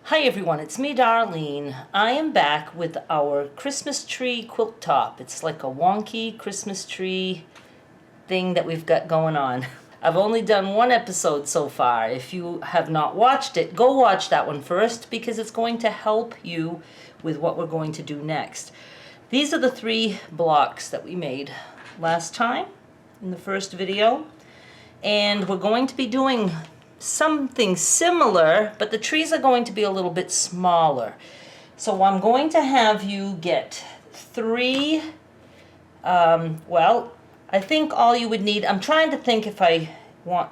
Hi everyone, it's me Darlene. I am back with our Christmas tree quilt top. It's like a wonky Christmas tree thing that we've got going on. I've only done one episode so far. If you have not watched it, go watch that one first because it's going to help you with what we're going to do next. These are the 3 blocks that we made last time in the first video, and we're going to be doing something similar, but the trees are going to be a little bit smaller. So I'm going to have you get 3, well, I think all you would need, I'm trying to think if I want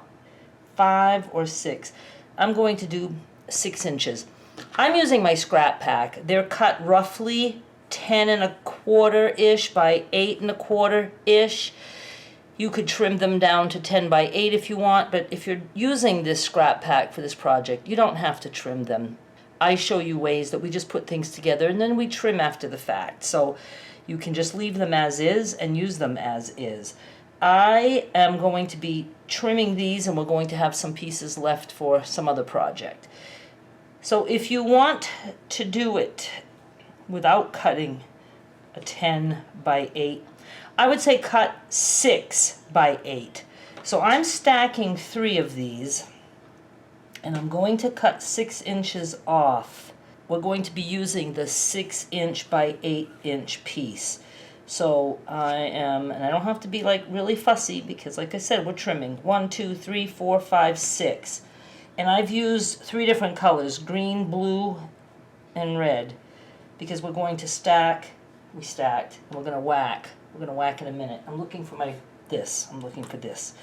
5 or 6. I'm going to do 6 inches. I'm using my scrap pack. They're cut roughly 10 1/4-ish by 8 1/4-ish. You could trim them down to 10 by 8 if you want, but if you're using this scrap pack for this project, you don't have to trim them. I show you ways that we just put things together and then we trim after the fact. So you can just leave them as is and use them as is. I am going to be trimming these and we're going to have some pieces left for some other project. So if you want to do it without cutting a 10 by 8, I would say cut 6 by 8. So I'm stacking 3 of these, and I'm going to cut 6 inches off. We're going to be using the 6-inch by 8-inch piece. So and I don't have to be like really fussy because like I said, we're trimming 1, 2, 3, 4, 5, 6. And I've used 3 different colors, green, blue, and red, because we're going to stack, we stacked, and we're going to whack. We're going to whack in a minute. I'm looking for I'm looking for this.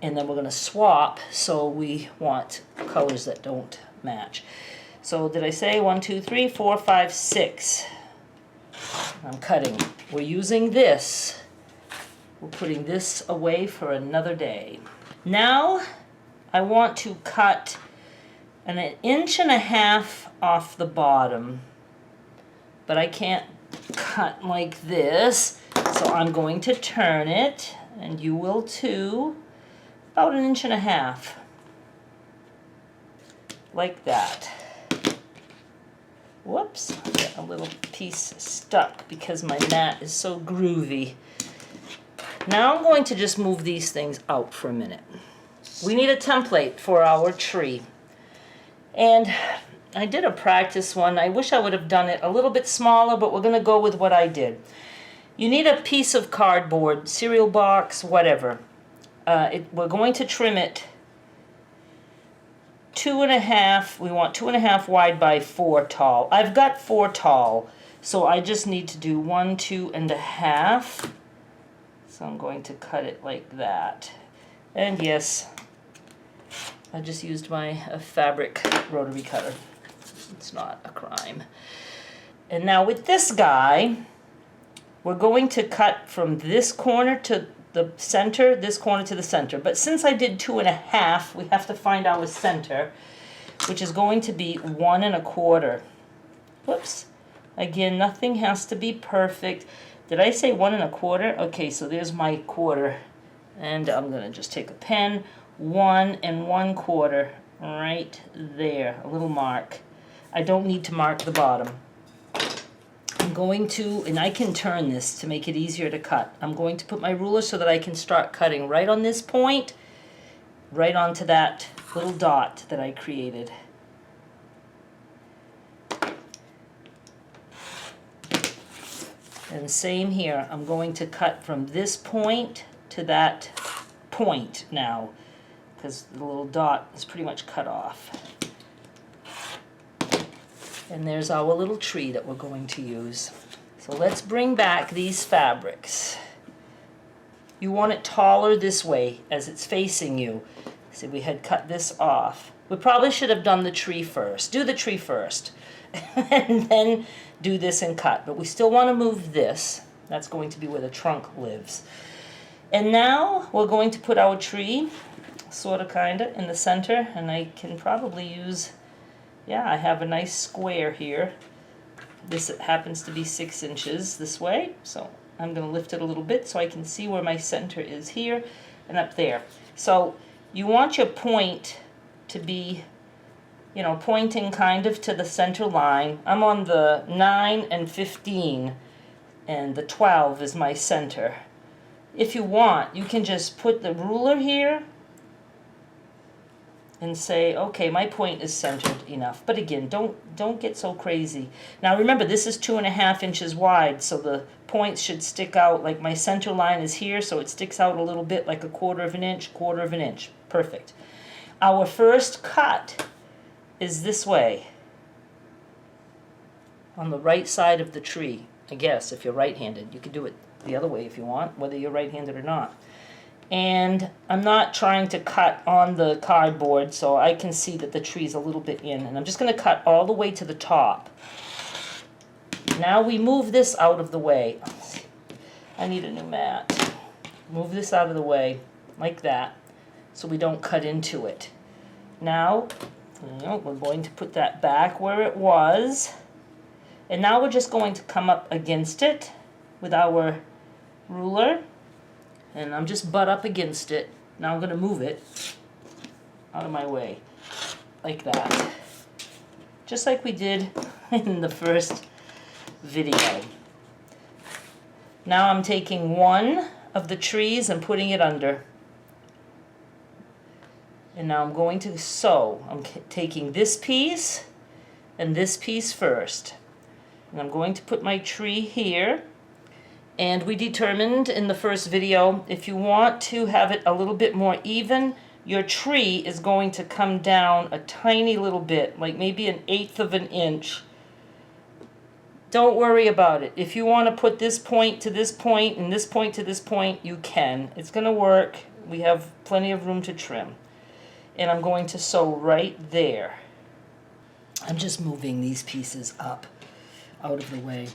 And then we're going to swap, so we want colors that don't match. So did I say 1, 2, 3, 4, 5, 6? I'm cutting. We're using this. We're putting this away for another day. Now I want to cut an 1.5 inches off the bottom, but I can't cut like this, so I'm going to turn it, and you will too, about 1.5 inches, like that. Whoops, I got a little piece stuck because my mat is so groovy. Now I'm going to just move these things out for a minute. We need a template for our tree, and I did a practice one. I wish I would have done it a little bit smaller, but we're going to go with what I did. You need a piece of cardboard, cereal box, whatever. We're going to trim it 2.5. We want 2.5 wide by 4 tall. I've got 4 tall, so I just need to do 1, 2.5. So I'm going to cut it like that. And yes, I just used my fabric rotary cutter. It's not a crime. And now with this guy, we're going to cut from this corner to the center, this corner to the center. But since I did 2.5, we have to find our center, which is going to be 1 1/4. Whoops. Again, nothing has to be perfect. Did I say 1 1/4? Okay, so there's my quarter. And I'm going to just take a pen, 1 1/4, right there, a little mark. I don't need to mark the bottom. I'm going to, and I can turn this to make it easier to cut. I'm going to put my ruler so that I can start cutting right on this point, right onto that little dot that I created. And same here, I'm going to cut from this point to that point now, because the little dot is pretty much cut off. And there's our little tree that we're going to use. So let's bring back these fabrics. You want it taller this way as it's facing you. See, we had cut this off. We probably should have done the tree first. Do the tree first. And then do this and cut. But we still want to move this. That's going to be where the trunk lives. And now we're going to put our tree, sort of, kind of, in the center. And I can probably use, yeah, I have a nice square here. This happens to be 6 inches this way. So I'm going to lift it a little bit so I can see where my center is here and up there. So you want your point to be you know, pointing kind of to the center line. I'm on the 9 and 15, and the 12 is my center. If you want, you can just put the ruler here and say, okay, my point is centered enough. But again, don't get so crazy. Now remember, this is 2.5 inches wide, so the points should stick out. Like my center line is here, so it sticks out a little bit, like a 1/4 of an inch, 1/4 of an inch. Perfect. Our first cut is this way, on the right side of the tree. I guess if you're right-handed, you could do it the other way if you want, whether you're right-handed or not. And I'm not trying to cut on the cardboard, so I can see that the tree's a little bit in. And I'm just going to cut all the way to the top. Now we move this out of the way. I need a new mat. Move this out of the way, like that, so we don't cut into it. Now, we're going to put that back where it was. And now we're just going to come up against it with our ruler. And I'm just butt up against it. Now I'm going to move it out of my way, like that. Just like we did in the first video. Now I'm taking one of the trees and putting it under. And now I'm going to sew. I'm taking this piece and this piece first. And I'm going to put my tree here. And we determined in the first video, if you want to have it a little bit more even, your tree is going to come down a tiny little bit, like maybe 1/8 of an inch. Don't worry about it. If you want to put this point to this point and this point to this point, you can. It's going to work. We have plenty of room to trim. And I'm going to sew right there. I'm just moving these pieces up out of the way.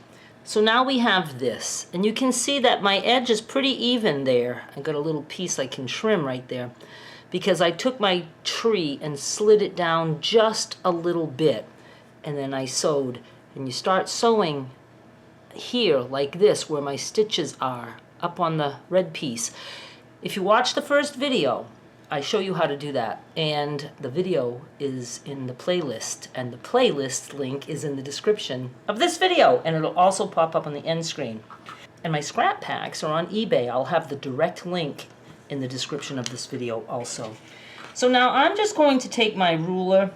So now we have this, and you can see that my edge is pretty even there. I got a little piece I can trim right there because I took my tree and slid it down just a little bit, and then I sewed. And you start sewing here like this where my stitches are up on the red piece. If you watch the first video, I show you how to do that, and the video is in the playlist, and the playlist link is in the description of this video, and it'll also pop up on the end screen. And my scrap packs are on eBay. I'll have the direct link in the description of this video also. So now I'm just going to take my ruler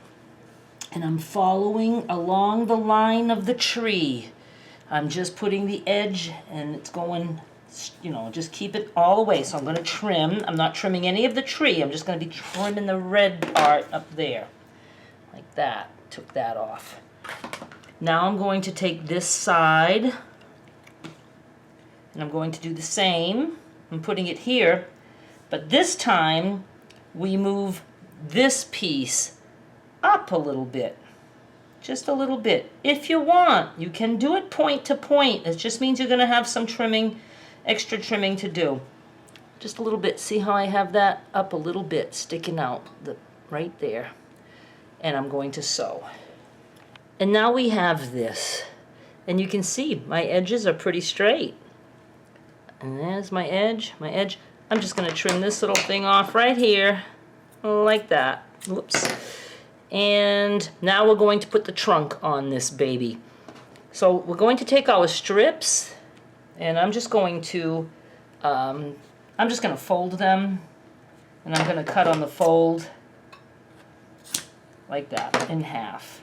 and I'm following along the line of the tree. I'm just putting the edge, and it's going, you know, just keep it all the way. So I'm going to trim. I'm not trimming any of the tree. I'm just going to be trimming the red part up there. Like that. Took that off. Now I'm going to take this side, and I'm going to do the same. I'm putting it here, but this time we move this piece up a little bit. Just a little bit. If you want, you can do it point to point. It just means you're going to have some trimming, extra trimming to do. Just a little bit. See how I have that up a little bit sticking out right there. And I'm going to sew. And now we have this. And you can see my edges are pretty straight. And there's my edge. My edge. I'm just going to trim this little thing off right here. Like that. Whoops. And now we're going to put the trunk on this baby. So we're going to take our strips, and I'm just going to fold them, and I'm going to cut on the fold like that in half.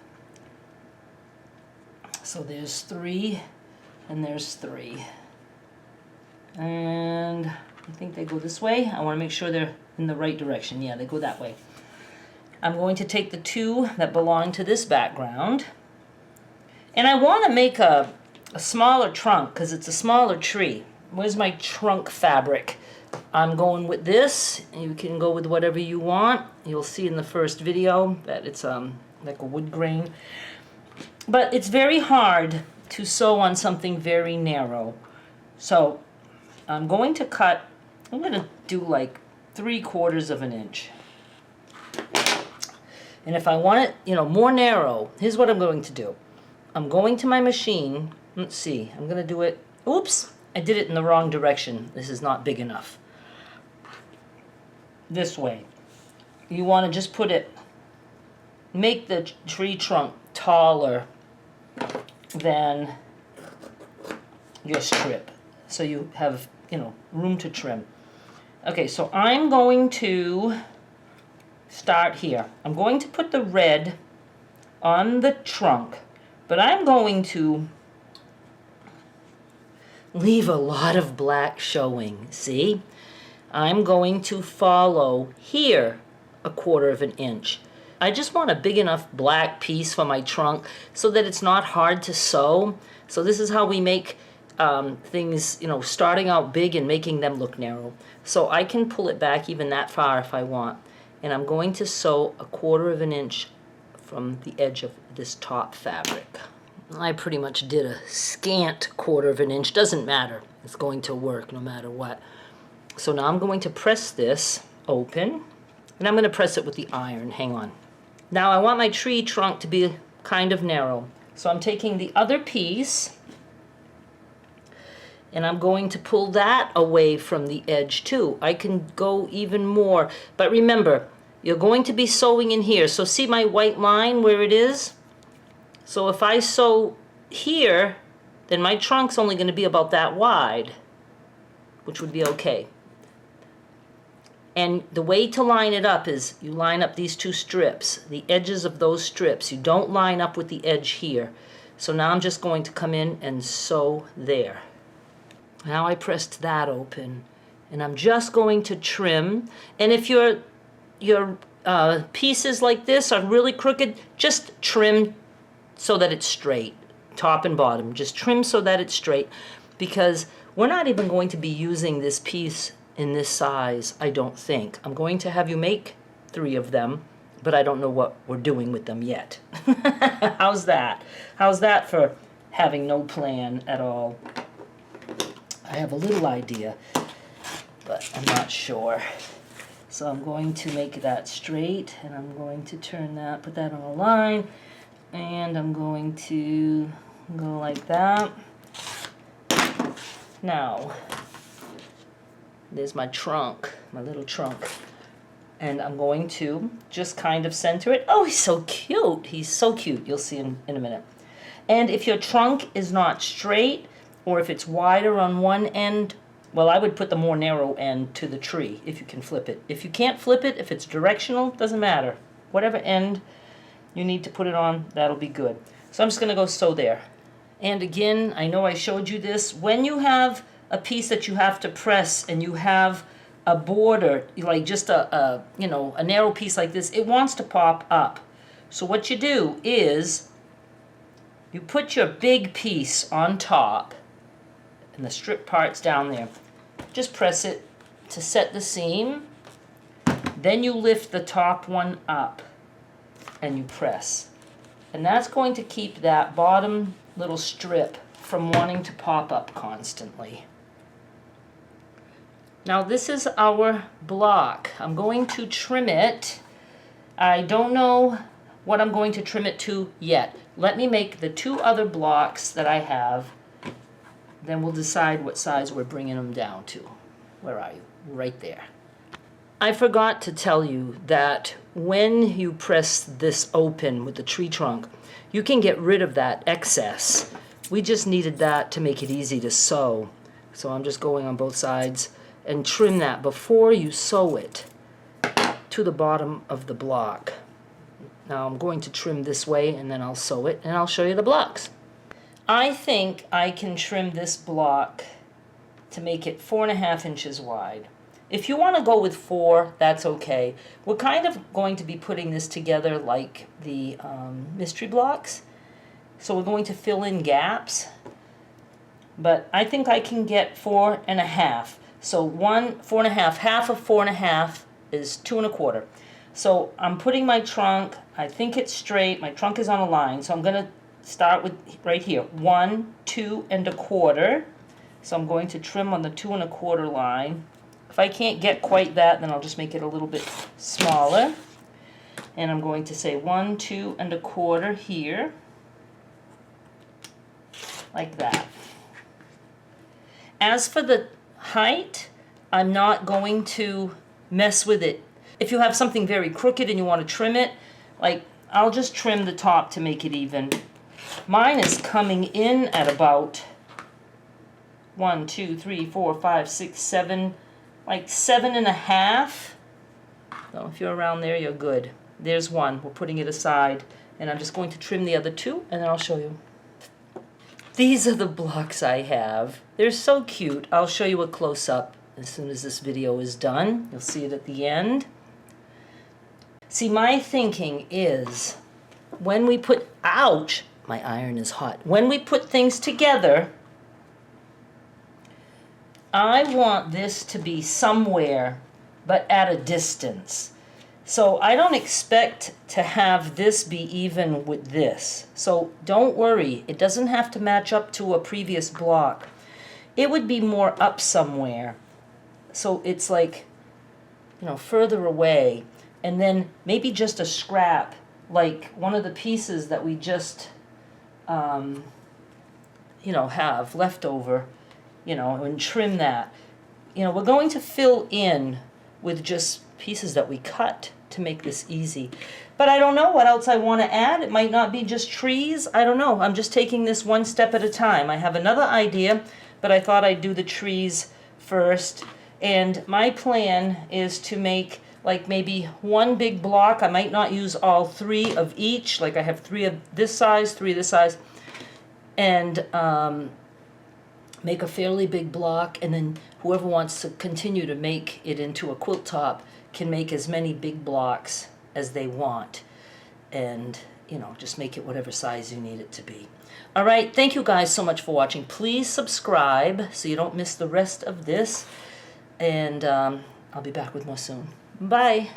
So there's 3, and there's 3. And I think they go this way. I want to make sure they're in the right direction. Yeah, they go that way. I'm going to take the 2 that belong to this background, and I want to make a smaller trunk because it's a smaller tree. Where's my trunk fabric? I'm going with this. You can go with whatever you want. You'll see in the first video that it's like a wood grain. But it's very hard to sew on something very narrow. So I'm going to cut, I'm going to do like 3/4 of an inch. And if I want it, you know, more narrow, here's what I'm going to do. I'm going to my machine. Let's see. I'm going to do it. Oops. I did it in the wrong direction. This is not big enough. This way. You want to just put it make the tree trunk taller than your strip, so you have, you know, room to trim. Okay, so I'm going to start here. I'm going to put the red on the trunk, but I'm going to leave a lot of black showing, see? I'm going to follow here 1/4 of an inch. I just want a big enough black piece for my trunk so that it's not hard to sew. So this is how we make things, you know, starting out big and making them look narrow. So I can pull it back even that far if I want. And I'm going to sew 1/4 of an inch from the edge of this top fabric. I pretty much did a scant 1/4 of an inch. Doesn't matter. It's going to work no matter what. So now I'm going to press this open, and I'm going to press it with the iron. Hang on. Now I want my tree trunk to be kind of narrow. So I'm taking the other piece, and I'm going to pull that away from the edge too. I can go even more, but remember, you're going to be sewing in here. So see my white line where it is? So if I sew here, then my trunk's only going to be about that wide, which would be okay. And the way to line it up is you line up these two strips, the edges of those strips. You don't line up with the edge here. So now I'm just going to come in and sew there. Now I pressed that open, and I'm just going to trim. And if your pieces like this are really crooked, just trim so that it's straight, top and bottom. Just trim so that it's straight, because we're not even going to be using this piece in this size, I don't think. I'm going to have you make 3 of them, but I don't know what we're doing with them yet. How's that? How's that for having no plan at all? I have a little idea, but I'm not sure. So I'm going to make that straight, and I'm going to turn that, put that on a line, and I'm going to go like that. Now, there's my trunk, my little trunk. And I'm going to just kind of center it. Oh, he's so cute. He's so cute. You'll see him in a minute. And if your trunk is not straight, or if it's wider on one end, well, I would put the more narrow end to the tree if you can flip it. If you can't flip it, if it's directional, doesn't matter. Whatever end you need to put it on, that'll be good. So I'm just going to go sew there. And again, I know I showed you this. When you have a piece that you have to press and you have a border, like just a narrow piece like this, it wants to pop up. So what you do is you put your big piece on top and the strip parts down there. Just press it to set the seam. Then you lift the top one up and you press. And that's going to keep that bottom little strip from wanting to pop up constantly. Now this is our block. I'm going to trim it. I don't know what I'm going to trim it to yet. Let me make the 2 other blocks that I have. Then we'll decide what size we're bringing them down to. Where are you? Right there. I forgot to tell you that when you press this open with the tree trunk, you can get rid of that excess. We just needed that to make it easy to sew. So I'm just going on both sides and trim that before you sew it to the bottom of the block. Now I'm going to trim this way, and then I'll sew it, and I'll show you the blocks. I think I can trim this block to make it 4.5 inches wide. If you want to go with 4, that's okay. We're kind of going to be putting this together like the mystery blocks. So we're going to fill in gaps. But I think I can get 4.5. So 4.5, half of 4.5 is 2.25. So I'm putting my trunk, I think it's straight, my trunk is on a line, so I'm going to start with right here, 1, 2.25. So I'm going to trim on the 2.25 line. If I can't get quite that, then I'll just make it a little bit smaller. And I'm going to say 1, 2.25 here, like that. As for the height, I'm not going to mess with it. If you have something very crooked and you want to trim it, like I'll just trim the top to make it even. Mine is coming in at about 1, 2, 3, 4, 5, 6, 7, like 7.5. So if you're around there, you're good. There's one. We're putting it aside. And I'm just going to trim the other two, and then I'll show you. These are the blocks I have. They're so cute. I'll show you a close-up as soon as this video is done. You'll see it at the end. See, my thinking is when we put, ouch, my iron is hot. When we put things together, I want this to be somewhere, but at a distance. So I don't expect to have this be even with this. So don't worry, it doesn't have to match up to a previous block. It would be more up somewhere. So it's like, you know, further away. And then maybe just a scrap, like one of the pieces that we just, you know, have left over, you know, and trim that. You know, we're going to fill in with just pieces that we cut to make this easy. But I don't know what else I want to add. It might not be just trees. I don't know. I'm just taking this one step at a time. I have another idea, but I thought I'd do the trees first. And my plan is to make like maybe one big block. I might not use all 3 of each. Like I have 3 of this size, 3 of this size. And make a fairly big block, and then whoever wants to continue to make it into a quilt top can make as many big blocks as they want, and you know, just make it whatever size you need it to be. All right, thank you guys so much for watching. Please subscribe so you don't miss the rest of this, and I'll be back with more soon. Bye.